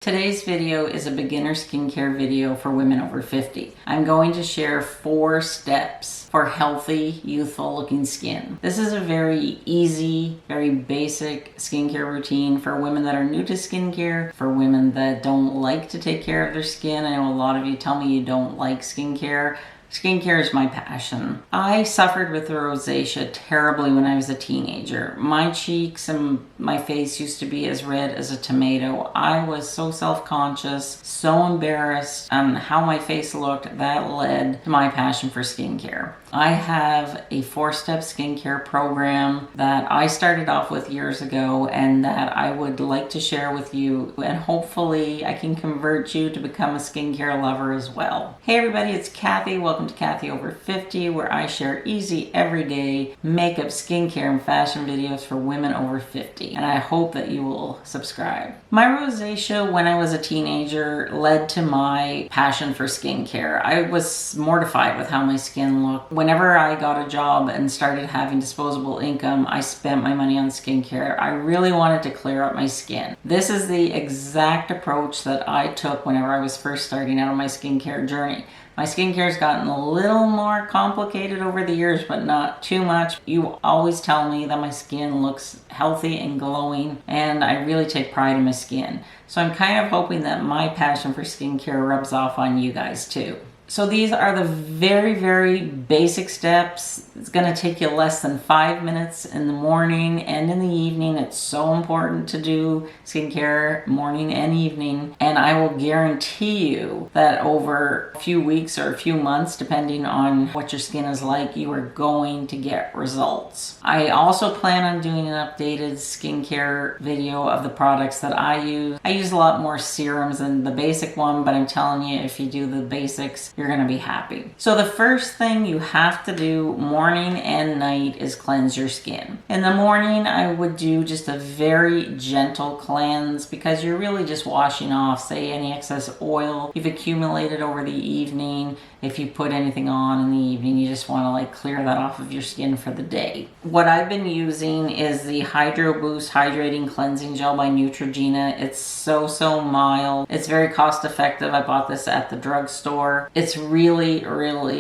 Today's video is a beginner skincare video for women over 50. I'm going to share 4 steps for healthy, youthful looking skin. This is a very easy, very basic skincare routine for women that are new to skincare, for women that don't like to take care of their skin. I know a lot of you tell me you don't like skincare. Skincare is my passion. I suffered with rosacea terribly when I was a teenager. My cheeks and my face used to be as red as a tomato. I was so self-conscious, so embarrassed on how my face looked. That led to my passion for skincare. I have a 4-step skincare program that I started off with years ago and that I would like to share with you, and hopefully I can convert you to become a skincare lover as well. Hey everybody, it's Cathy. Welcome to Cathy Over 50, where I share easy, everyday makeup, skincare, and fashion videos for women over 50. And I hope that you will subscribe. My rosacea when I was a teenager led to my passion for skincare. I was mortified with how my skin looked. Whenever I got a job and started having disposable income, I spent my money on skincare. I really wanted to clear up my skin. This is the exact approach that I took whenever I was first starting out on my skincare journey. My skincare has gotten a little more complicated over the years, but not too much. You always tell me that my skin looks healthy and glowing, and I really take pride in my skin. So I'm kind of hoping that my passion for skincare rubs off on you guys too. So these are the very, very basic steps. It's going to take you less than 5 minutes in the morning and in the evening. It's so important to do skincare morning and evening. And I will guarantee you that over a few weeks or a few months, depending on what your skin is like, you are going to get results. I also plan on doing an updated skincare video of the products that I use. I use a lot more serums than the basic one, but I'm telling you, if you do the basics, you're going to be happy. So the first thing you have to do morning and night is cleanse your skin. In the morning, I would do just a very gentle cleanse because you're really just washing off, say, any excess oil you've accumulated over the evening. If you put anything on in the evening, you just want to clear that off of your skin for the day. What I've been using is the Hydro Boost Hydrating Cleansing Gel by Neutrogena. It's so mild. It's very cost effective. I bought this at the drugstore. It's really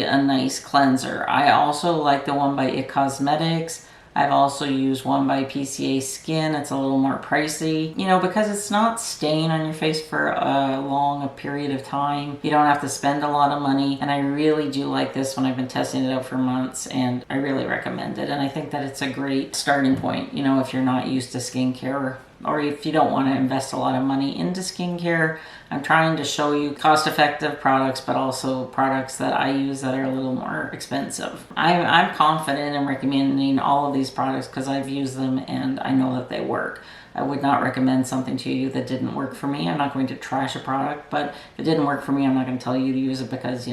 a nice cleanser. I also like the one by It Cosmetics. I've also used one by PCA Skin. It's a little more pricey, because it's not staying on your face for a long period of time. You don't have to spend a lot of money, and I really do like this one. I've been testing it out for months, and I really recommend it. And I think that it's a great starting point, if you're not used to skincare, or if you don't want to invest a lot of money into skincare. I'm trying to show you cost-effective products, but also products that I use that are a little more expensive. I'm confident in recommending all of these products because I've used them and I know that they work. I would not recommend something to you that didn't work for me. I'm not going to trash a product, but if it didn't work for me, I'm not going to tell you to use it because,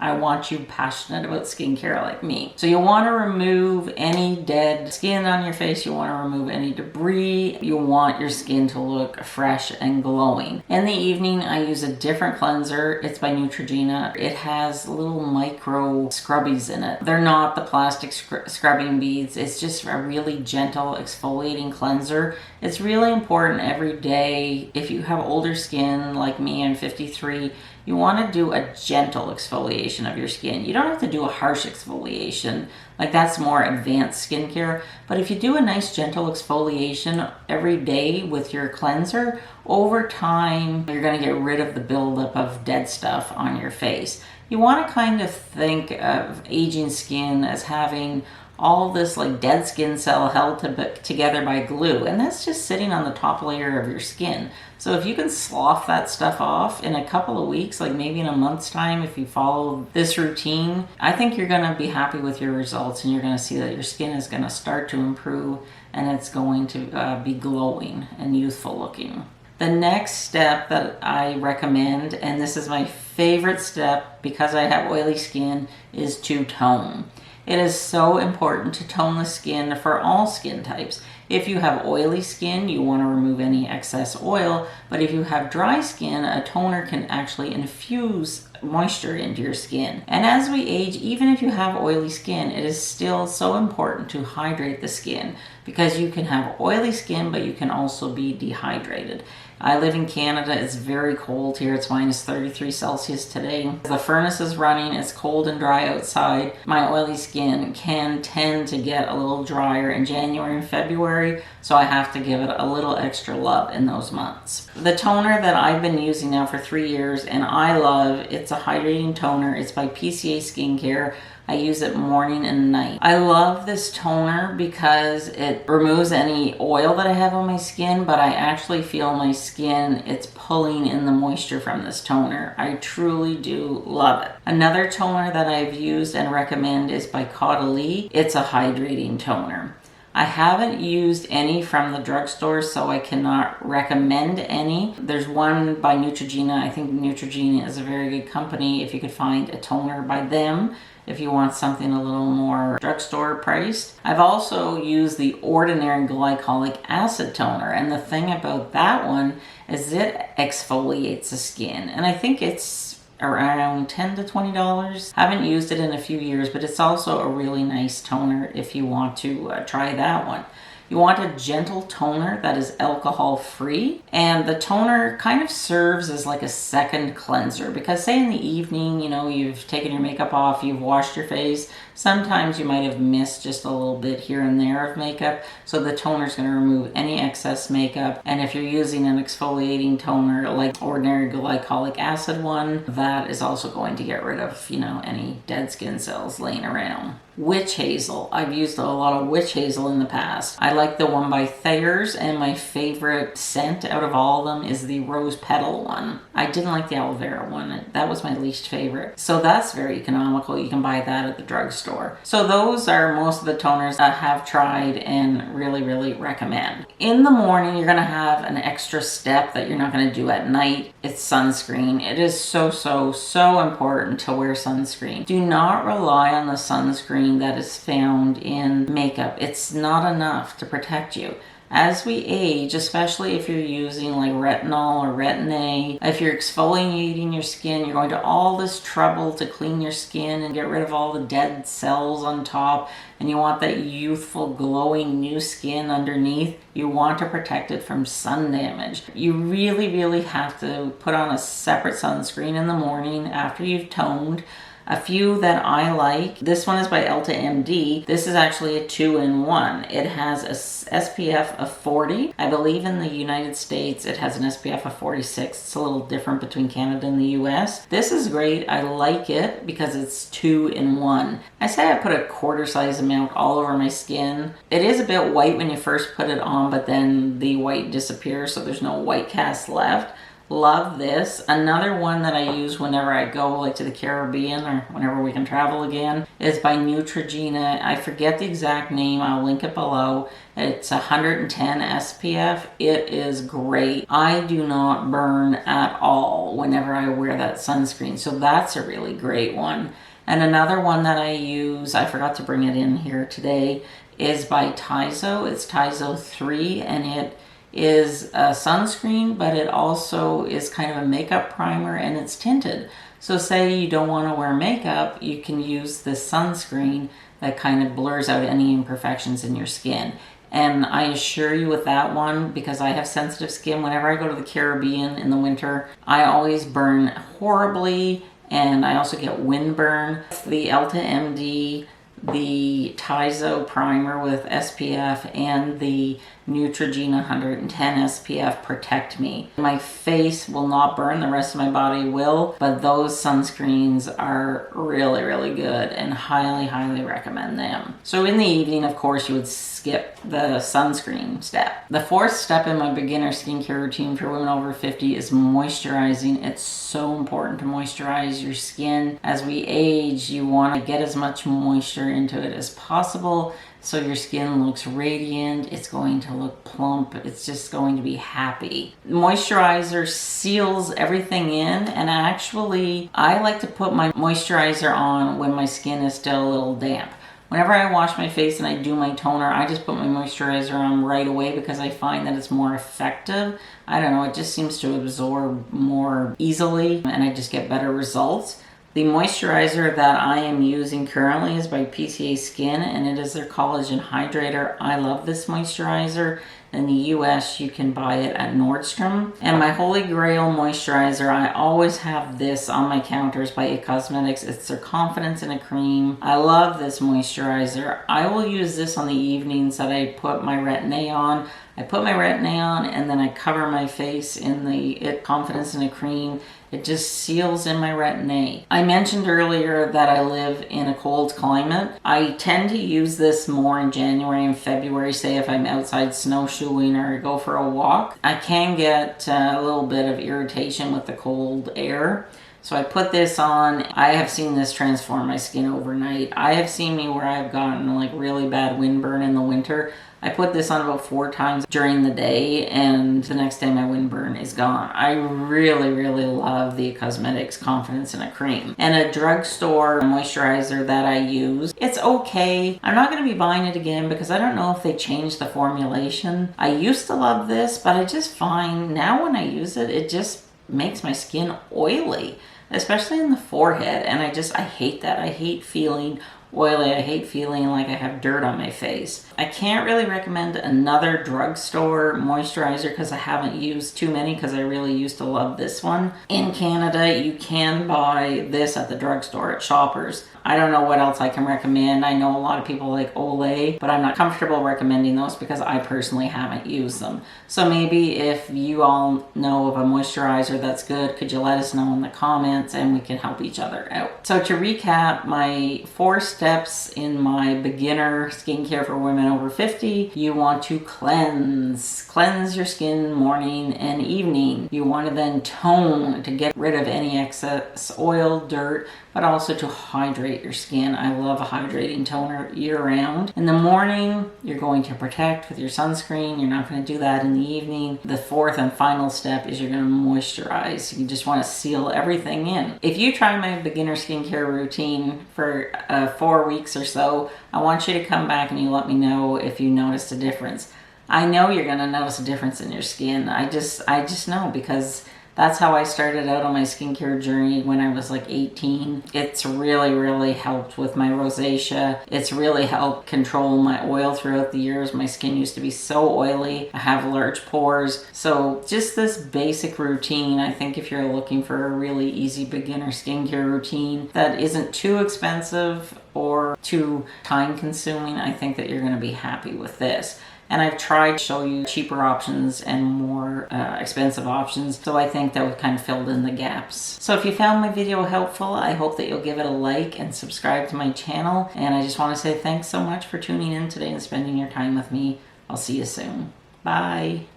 I want you passionate about skincare like me. So you want to remove any dead skin on your face. You want to remove any debris. You want your skin to look fresh and glowing. In the evening, I use a different cleanser. It's by Neutrogena. It has little micro scrubbies in it. They're not the plastic scrubbing beads. It's just a really gentle exfoliating cleanser. It's really important every day. If you have older skin like me, I'm 53, you want to do a gentle exfoliation of your skin. You don't have to do a harsh exfoliation. That's more advanced skincare. But if you do a nice gentle exfoliation every day with your cleanser, over time, you're going to get rid of the buildup of dead stuff on your face. You want to kind of think of aging skin as having all this dead skin cell held together by glue, and that's just sitting on the top layer of your skin. So if you can slough that stuff off in a couple of weeks, maybe in a month's time, if you follow this routine, I think you're going to be happy with your results, and you're going to see that your skin is going to start to improve and it's going to be glowing and youthful looking. The next step that I recommend, and this is my favorite step because I have oily skin, is to tone. It is so important to tone the skin for all skin types. If you have oily skin, you want to remove any excess oil, but if you have dry skin, a toner can actually infuse moisture into your skin. And as we age, even if you have oily skin, it is still so important to hydrate the skin because you can have oily skin, but you can also be dehydrated. I live in Canada. It's very cold here. It's minus 33 Celsius today. The furnace is running. It's cold and dry outside. My oily skin can tend to get a little drier in January and February, so I have to give it a little extra love in those months. The toner that I've been using now for 3 years and I love, it's a hydrating toner. It's by PCA Skin Cleanser. I use it morning and night. I love this toner because it removes any oil that I have on my skin, but I actually feel my skin, it's pulling in the moisture from this toner. I truly do love it. Another toner that I've used and recommend is by Caudalie. It's a hydrating toner. I haven't used any from the drugstore, so I cannot recommend any. There's one by Neutrogena. I think Neutrogena is a very good company if you could find a toner by them, if you want something a little more drugstore priced. I've also used the ordinary glycolic acid toner, and the thing about that one is it exfoliates the skin, and I think it's around $10 to $20. Haven't used it in a few years, but it's also a really nice toner if you want to try that one. You want a gentle toner that is alcohol free, and the toner kind of serves as like a second cleanser, because say in the evening, you know, you've taken your makeup off, you've washed your face, sometimes you might have missed just a little bit here and there of makeup, so the toner is going to remove any excess makeup. And if you're using an exfoliating toner like ordinary glycolic acid one, that is also going to get rid of, you know, any dead skin cells laying around. Witch hazel. I've used a lot of witch hazel in the past. I like the one by Thayer's, and my favorite scent out of all of them is the rose petal one. I didn't like the aloe vera one. That was my least favorite. So that's very economical. You can buy that at the drugstore. So those are most of the toners I have tried and really, really recommend. In the morning, you're going to have an extra step that you're not going to do at night. It's sunscreen. It is so, so, so important to wear sunscreen. Do not rely on the sunscreen that is found in makeup. It's not enough to protect you. As we age, especially if you're using like retinol or Retin-A, if you're exfoliating your skin, you're going to all this trouble to clean your skin and get rid of all the dead cells on top, and you want that youthful, glowing new skin underneath. You want to protect it from sun damage. You really, really have to put on a separate sunscreen in the morning after you've toned. A few that I like, this one is by EltaMD. This is actually a 2-in-1. It has a SPF of 40. I believe in the United States it has an SPF of 46. It's a little different between Canada and the US. This is great. I like it because it's 2-in-1. I say I put a quarter size amount all over my skin. It is a bit white when you first put it on, but then the white disappears, so there's no white cast left. Love this. Another one that I use whenever I go like to the Caribbean or whenever we can travel again is by Neutrogena. I forget the exact name. I'll link it below. It's 110 SPF. It is great. I do not burn at all whenever I wear that sunscreen, so that's a really great one. And another one that I use, I forgot to bring it in here today, is by Tizo. It's Tizo 3, and it is a sunscreen, but it also is kind of a makeup primer, and it's tinted. So say you don't want to wear makeup, you can use this sunscreen that kind of blurs out any imperfections in your skin. And I assure you with that one, because I have sensitive skin, whenever I go to the Caribbean in the winter, I always burn horribly, and I also get windburn. The EltaMD, the Tizo primer with SPF, and the Neutrogena 110 SPF protect me. My face will not burn, the rest of my body will, but those sunscreens are really, really good and highly, highly recommend them. So in the evening, of course, you would skip the sunscreen step. The fourth step in my beginner skincare routine for women over 50 is moisturizing. It's so important to moisturize your skin. As we age, you want to get as much moisture into it as possible so your skin looks radiant, it's going to look plump, it's just going to be happy. Moisturizer seals everything in, and actually I like to put my moisturizer on when my skin is still a little damp. Whenever I wash my face and I do my toner, I just put my moisturizer on right away because I find that it's more effective. I don't know, it just seems to absorb more easily and I just get better results. The moisturizer that I am using currently is by PCA Skin, and it is their collagen hydrator. I love this moisturizer. In the US, you can buy it at Nordstrom. And my Holy Grail moisturizer, I always have this on my counters by IT Cosmetics. It's their Confidence in a Cream. I love this moisturizer. I will use this on the evenings that I put my Retin-a on. I put my Retin-a on and then I cover my face in the IT Confidence in a Cream. It just seals in my Retin-a. I mentioned earlier that I live in a cold climate. I tend to use this more in January and February, say if I'm outside snowshoeing or go for a walk. I can get a little bit of irritation with the cold air. So I put this on. I have seen this transform my skin overnight. I have seen me where I've gotten like really bad windburn in the winter. I put this on about 4 times during the day and the next day my windburn is gone. I really, really love the Cosmetics Confidence in a Cream. And a drugstore moisturizer that I use, it's okay. I'm not going to be buying it again because I don't know if they changed the formulation. I used to love this, but I just find now when I use it, it just makes my skin oily, especially in the forehead. And I hate that. I hate feeling oily. I hate feeling like I have dirt on my face. I can't really recommend another drugstore moisturizer because I haven't used too many because I really used to love this one. In Canada, you can buy this at the drugstore at Shoppers. I don't know what else I can recommend. I know a lot of people like Olay, but I'm not comfortable recommending those because I personally haven't used them. So maybe if you all know of a moisturizer that's good, could you let us know in the comments and we can help each other out. So to recap, my 4 steps in my beginner skincare for women over 50, you want to cleanse. Cleanse your skin morning and evening. You want to then tone to get rid of any excess oil, dirt, but also to hydrate your skin. I love a hydrating toner year round. In the morning, you're going to protect with your sunscreen. You're not going to do that in the evening. The 4th and final step is you're going to moisturize. You just want to seal everything in. If you try my beginner skincare routine for 4 weeks or so, I want you to come back and you let me know if you noticed a difference. I know you're going to notice a difference in your skin. I just know because that's how I started out on my skincare journey when I was like 18. It's really, really helped with my rosacea. It's really helped control my oil throughout the years. My skin used to be so oily. I have large pores. So just this basic routine, I think if you're looking for a really easy beginner skincare routine that isn't too expensive or too time consuming, I think that you're going to be happy with this. And I've tried to show you cheaper options and more expensive options. So I think that we kind of filled in the gaps. So if you found my video helpful, I hope that you'll give it a like and subscribe to my channel. And I just want to say thanks so much for tuning in today and spending your time with me. I'll see you soon. Bye.